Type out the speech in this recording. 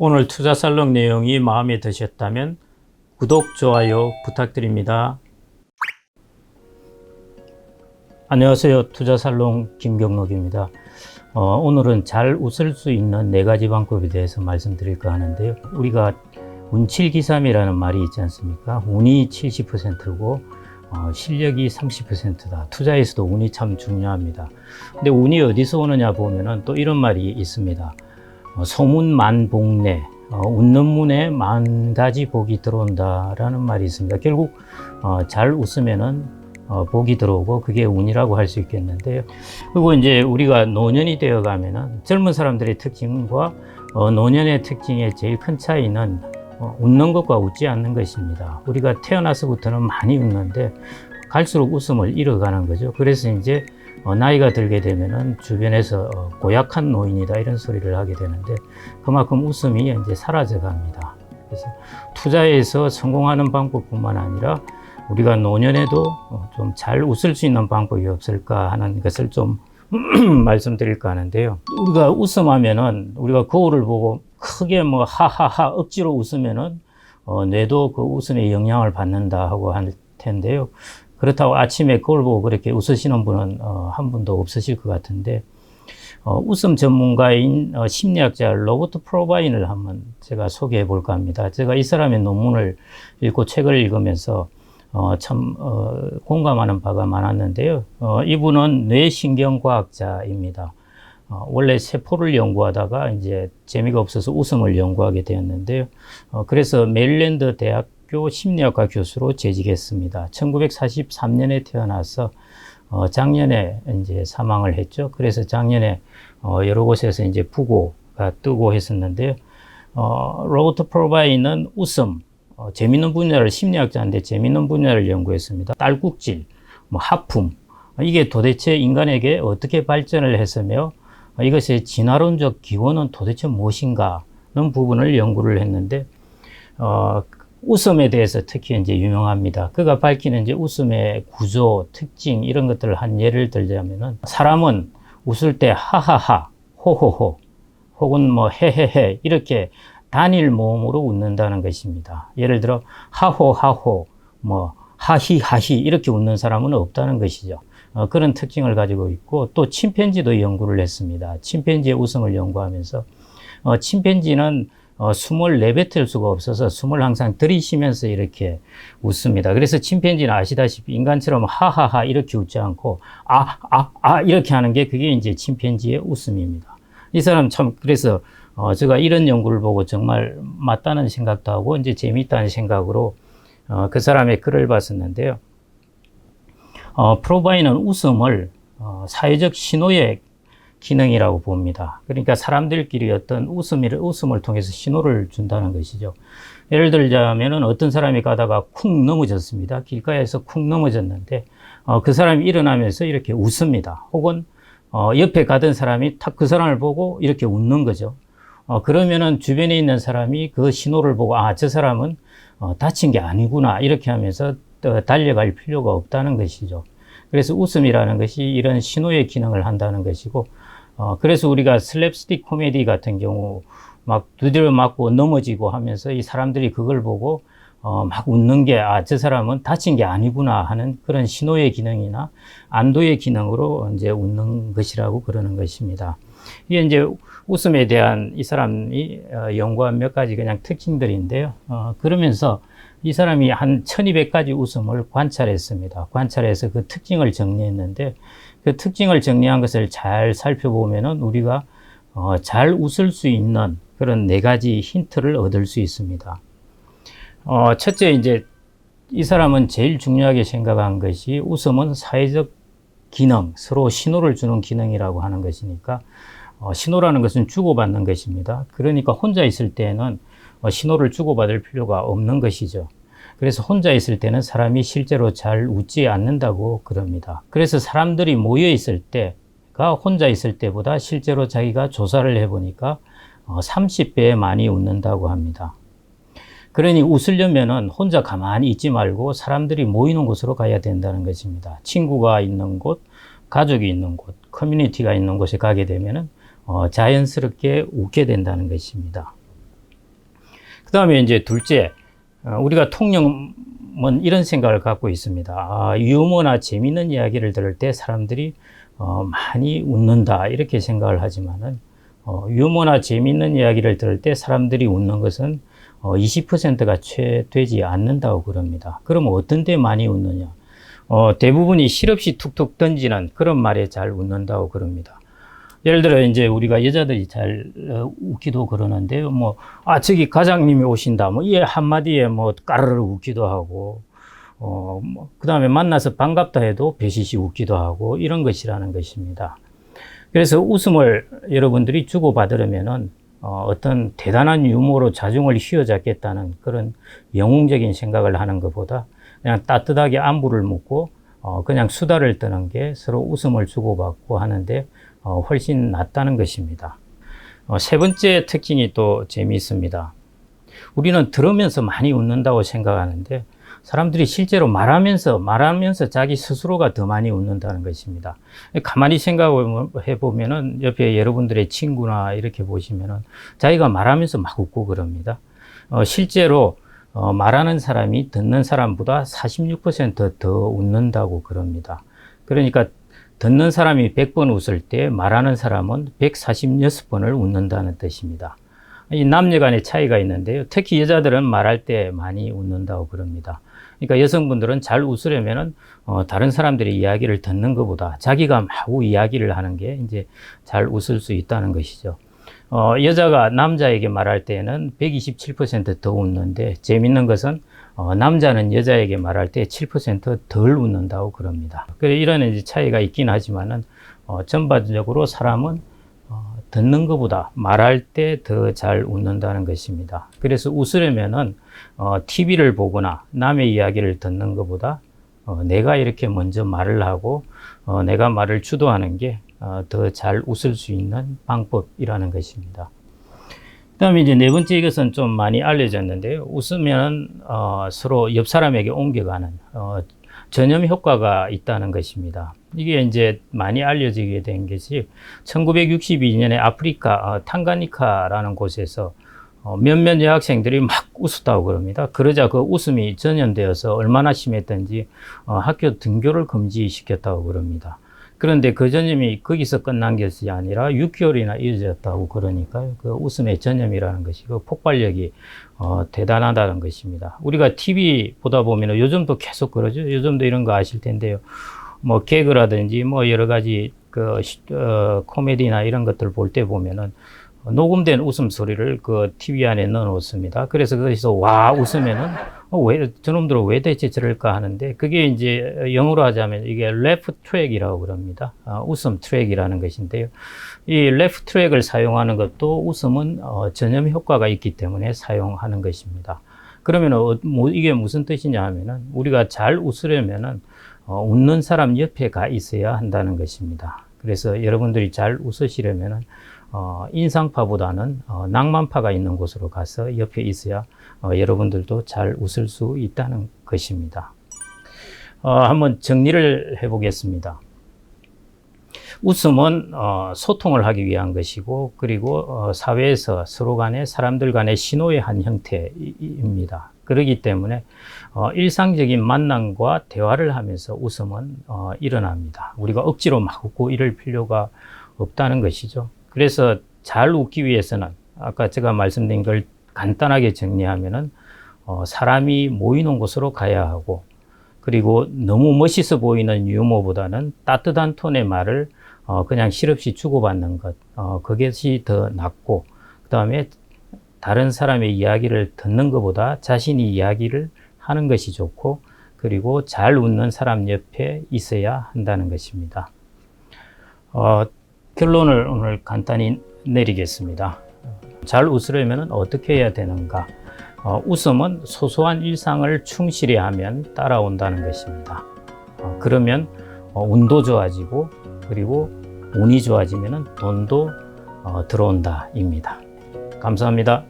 오늘 투자살롱 내용이 마음에 드셨다면 구독, 좋아요 부탁드립니다. 안녕하세요. 투자살롱 김경록입니다. 오늘은 잘 웃을 수 있는 4가지 방법에 대해서 말씀드릴까 하는데요. 우리가 운칠기삼이라는 말이 있지 않습니까? 운이 70%고 실력이 30%다. 투자에서도 운이 참 중요합니다. 근데 운이 어디서 오느냐 보면은 또 이런 말이 있습니다. 소문만복내, 웃는 문에 10,000가지 복이 들어온다라는 말이 있습니다. 결국 잘 웃으면은 복이 들어오고 그게 운이라고 할 수 있겠는데요. 그리고 이제 우리가 노년이 되어 가면은 젊은 사람들의 특징과 노년의 특징의 제일 큰 차이는 웃는 것과 웃지 않는 것입니다. 우리가 태어나서부터는 많이 웃는데 갈수록 웃음을 잃어가는 거죠. 그래서 이제 나이가 들게 되면은 주변에서 고약한 노인이다 이런 소리를 하게 되는데 그만큼 웃음이 이제 사라져 갑니다. 그래서 투자에서 성공하는 방법뿐만 아니라 우리가 노년에도 좀 잘 웃을 수 있는 방법이 없을까 하는 것을 좀 말씀드릴까 하는데요. 우리가 웃음하면은 우리가 거울을 보고 크게 뭐 하하하 억지로 웃으면은 뇌도 그 웃음에 영향을 받는다 하고 할 텐데요. 그렇다고 아침에 거울 보고 그렇게 웃으시는 분은 한 분도 없으실 것 같은데 웃음 전문가인 심리학자 로버트 프로바인을 한번 제가 소개해 볼까 합니다. 제가 이 사람의 논문을 읽고 책을 읽으면서 참 공감하는 바가 많았는데요. 이분은 뇌신경과학자입니다. 원래 세포를 연구하다가 이제 재미가 없어서 웃음을 연구하게 되었는데요. 그래서 메릴랜드 대학교 심리학과 교수로 재직했습니다. 1943년에 태어나서 작년에 이제 사망을 했죠. 그래서 작년에 여러 곳에서 이제 부고가 뜨고 했었는데요. 로버트 프로바인은 웃음, 재밌는 분야를 심리학자인데 재밌는 분야를 연구했습니다. 딸꾹질, 뭐 하품, 이게 도대체 인간에게 어떻게 발전을 했으며 이것의 진화론적 기원은 도대체 무엇인가는 부분을 연구를 했는데 웃음에 대해서 특히 이제 유명합니다. 그가 밝히는 이제 웃음의 구조, 특징 이런 것들을 한 예를 들자면은 사람은 웃을 때 하하하, 호호호, 혹은 뭐 헤헤헤 이렇게 단일 모음으로 웃는다는 것입니다. 예를 들어 하호하호, 뭐 하히하히 이렇게 웃는 사람은 없다는 것이죠. 그런 특징을 가지고 있고 또 침팬지도 연구를 했습니다. 침팬지의 웃음을 연구하면서 침팬지는 숨을 내뱉을 수가 없어서 숨을 항상 들이쉬면서 이렇게 웃습니다. 그래서 침팬지는 아시다시피 인간처럼 하하하 이렇게 웃지 않고 이렇게 하는 게 그게 이제 침팬지의 웃음입니다. 이 사람 참 그래서 제가 이런 연구를 보고 정말 맞다는 생각도 하고 이제 재미있다는 생각으로 그 사람의 글을 봤었는데요. 프로바인은 웃음을 사회적 신호의 기능이라고 봅니다. 그러니까 사람들끼리 어떤 웃음을 통해서 신호를 준다는 것이죠. 예를 들자면은 어떤 사람이 가다가 쿵 넘어졌습니다. 길가에서 쿵 넘어졌는데 그 사람이 일어나면서 이렇게 웃습니다. 혹은 옆에 가던 사람이 탁 그 사람을 보고 이렇게 웃는 거죠. 그러면은 주변에 있는 사람이 그 신호를 보고 저 사람은 다친 게 아니구나 이렇게 하면서 달려갈 필요가 없다는 것이죠. 그래서 웃음이라는 것이 이런 신호의 기능을 한다는 것이고 그래서 우리가 슬랩스틱 코미디 같은 경우 막 두드려 맞고 넘어지고 하면서 이 사람들이 그걸 보고 막 웃는 게 저 사람은 다친 게 아니구나 하는 그런 신호의 기능이나 안도의 기능으로 이제 웃는 것이라고 그러는 것입니다. 이게 이제 웃음에 대한 이 사람이 연구한 몇 가지 그냥 특징들인데요. 그러면서 이 사람이 한 1200가지 웃음을 관찰했습니다. 관찰해서 그 특징을 정리했는데 그 특징을 정리한 것을 잘 살펴보면은 우리가 잘 웃을 수 있는 그런 4가지 힌트를 얻을 수 있습니다. 첫째 이제 이 사람은 제일 중요하게 생각한 것이 웃음은 사회적 기능, 서로 신호를 주는 기능이라고 하는 것이니까 신호라는 것은 주고받는 것입니다. 그러니까 혼자 있을 때는 신호를 주고받을 필요가 없는 것이죠. 그래서 혼자 있을 때는 사람이 실제로 잘 웃지 않는다고 그럽니다. 그래서 사람들이 모여 있을 때가 혼자 있을 때보다 실제로 자기가 조사를 해보니까 30배 많이 웃는다고 합니다. 그러니 웃으려면은 혼자 가만히 있지 말고 사람들이 모이는 곳으로 가야 된다는 것입니다. 친구가 있는 곳, 가족이 있는 곳, 커뮤니티가 있는 곳에 가게 되면은 자연스럽게 웃게 된다는 것입니다. 그 다음에 이제 둘째, 우리가 통념은 이런 생각을 갖고 있습니다. 유머나 재미있는 이야기를 들을 때 사람들이 많이 웃는다 이렇게 생각을 하지만은 유머나 재미있는 이야기를 들을 때 사람들이 웃는 것은 20%가 채 되지 않는다고 그럽니다. 그러면 어떤 데 많이 웃느냐? 대부분이 실없이 툭툭 던지는 그런 말에 잘 웃는다고 그럽니다. 예를 들어 이제 우리가 여자들이 잘 웃기도 그러는데요. 저기 과장님이 오신다. 이 한마디에 까르르 웃기도 하고, 그 다음에 만나서 반갑다 해도 배시시 웃기도 하고, 이런 것이라는 것입니다. 그래서 웃음을 여러분들이 주고받으려면은, 어떤 대단한 유머로 자중을 휘어잡겠다는 그런 영웅적인 생각을 하는 것보다 그냥 따뜻하게 안부를 묻고, 그냥 수다를 떠는 게 서로 웃음을 주고받고 하는데, 훨씬 낫다는 것입니다. 세 번째 특징이 또 재미있습니다. 우리는 들으면서 많이 웃는다고 생각하는데 사람들이 실제로 말하면서 자기 스스로가 더 많이 웃는다는 것입니다. 가만히 생각해 보면은 옆에 여러분들의 친구나 이렇게 보시면은 자기가 말하면서 막 웃고 그럽니다. 실제로 말하는 사람이 듣는 사람보다 46% 더 웃는다고 그럽니다. 그러니까 듣는 사람이 100번 웃을 때 말하는 사람은 146번을 웃는다는 뜻입니다. 이 남녀 간의 차이가 있는데요. 특히 여자들은 말할 때 많이 웃는다고 그럽니다. 그러니까 여성분들은 잘 웃으려면은 다른 사람들의 이야기를 듣는 것보다 자기가 마구 이야기를 하는 게 이제 잘 웃을 수 있다는 것이죠. 여자가 남자에게 말할 때는 127% 더 웃는데 재밌는 것은 남자는 여자에게 말할 때 7%덜 웃는다고 그럽니다. 그래 이런 이제 차이가 있긴 하지만은 전반적으로 사람은 듣는 것보다 말할 때 더 잘 웃는다는 것입니다. 그래서 웃으려면은 TV를 보거나 남의 이야기를 듣는 것보다 내가 이렇게 먼저 말을 하고 내가 말을 주도하는 게 더 잘 웃을 수 있는 방법이라는 것입니다. 그 다음에 이제 네 번째 이것은 좀 많이 알려졌는데요. 웃으면 서로 옆 사람에게 옮겨가는 전염 효과가 있다는 것입니다. 이게 이제 많이 알려지게 된 것이 1962년에 아프리카 탕가니카라는 곳에서 몇몇 여학생들이 막 웃었다고 그럽니다. 그러자 그 웃음이 전염되어서 얼마나 심했던지 학교 등교를 금지시켰다고 그럽니다. 그런데 그 전염이 거기서 끝난 것이 아니라 6개월이나 이어졌다고 그러니까요. 그 웃음의 전염이라는 것이 그 폭발력이 대단하다는 것입니다. 우리가 TV 보다 보면 요즘도 계속 그러죠. 요즘도 이런 거 아실 텐데요. 개그라든지 여러 가지 코미디나 이런 것들 볼 때 보면은 녹음된 웃음소리를 그 TV 안에 넣어 놓습니다. 그래서 거기서 와 웃으면은 저놈들은 왜 대체 저럴까 하는데 그게 이제 영어로 하자면 이게 laugh track이라고 그럽니다. 웃음 트랙이라는 것인데요. 이 laugh track을 사용하는 것도 웃음은 전염 효과가 있기 때문에 사용하는 것입니다. 그러면 이게 무슨 뜻이냐 하면은 우리가 잘 웃으려면은 웃는 사람 옆에 가 있어야 한다는 것입니다. 그래서 여러분들이 잘 웃으시려면은 인상파보다는 낭만파가 있는 곳으로 가서 옆에 있어야 여러분들도 잘 웃을 수 있다는 것입니다. 한번 정리를 해보겠습니다. 웃음은 소통을 하기 위한 것이고 그리고 사회에서 서로 간에 사람들 간의 신호의 한 형태입니다. 그렇기 때문에 일상적인 만남과 대화를 하면서 웃음은 일어납니다. 우리가 억지로 막 웃고 이럴 필요가 없다는 것이죠. 그래서 잘 웃기 위해서는 아까 제가 말씀드린 걸 간단하게 정리하면은 사람이 모이는 곳으로 가야 하고 그리고 너무 멋있어 보이는 유머보다는 따뜻한 톤의 말을 그냥 실없이 주고받는 것 그것이 더 낫고 그 다음에 다른 사람의 이야기를 듣는 것보다 자신이 이야기를 하는 것이 좋고 그리고 잘 웃는 사람 옆에 있어야 한다는 것입니다. 결론을 오늘 간단히 내리겠습니다. 잘 웃으려면 어떻게 해야 되는가? 웃음은 소소한 일상을 충실히 하면 따라온다는 것입니다. 그러면 운도 좋아지고 그리고 운이 좋아지면 돈도 들어온다입니다. 감사합니다.